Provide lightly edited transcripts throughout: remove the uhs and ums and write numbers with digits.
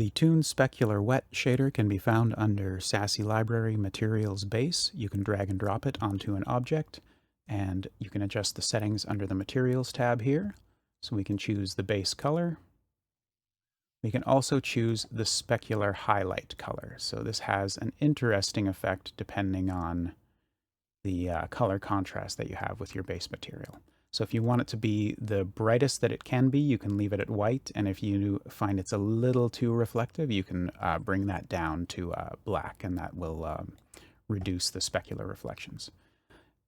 The Toon Specular Wet Shader can be found under SASSE Library Materials Base. You can drag and drop it onto an object, and you can adjust the settings under the Materials tab here. So we can choose the base color. We can also choose the specular highlight color. So this has an interesting effect depending on the color contrast that you have with your base material. So if you want it to be the brightest that it can be, you can leave it at white. And if you find it's a little too reflective, you can bring that down to black, and that will reduce the specular reflections.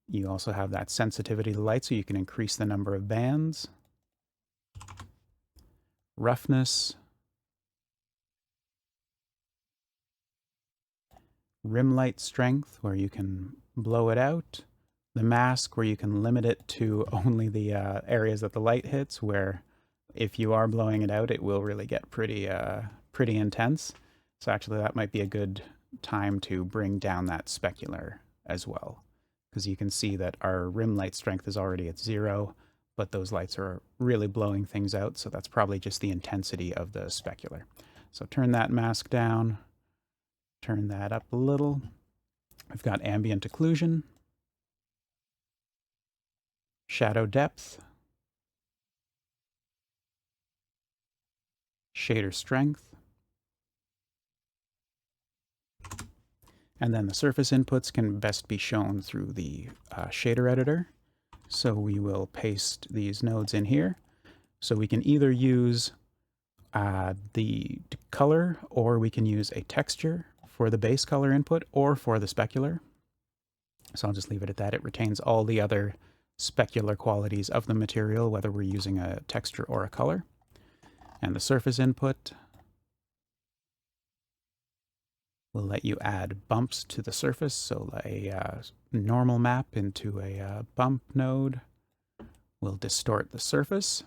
You also have that sensitivity to light, so you can increase the number of bands. Roughness. Rim light strength, where you can blow it out. The mask, where you can limit it to only the areas that the light hits, where if you are blowing it out, it will really get pretty intense. So actually that might be a good time to bring down that specular as well, because you can see that our rim light strength is already at 0, but those lights are really blowing things out, so that's probably just the intensity of the specular. So turn that mask down, turn that up a little. We've got ambient occlusion, shadow depth, shader strength, and then the surface inputs can best be shown through the shader editor. So we will paste these nodes in here. So we can either use the color, or we can use a texture for the base color input or for the specular. So I'll just leave it at that. It retains all the other specular qualities of the material, whether we're using a texture or a color. And the surface input will let you add bumps to the surface, so a normal map into a bump node will distort the surface.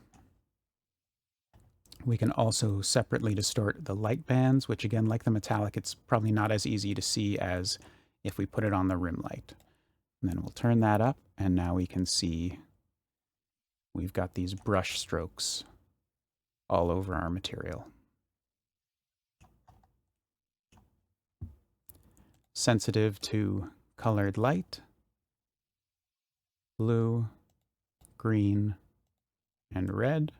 We can also separately distort the light bands, which again, like the metallic, it's probably not as easy to see as if we put it on the rim light. And then we'll turn that up, and now we can see we've got these brush strokes all over our material. Sensitive to colored light, blue, green, and red.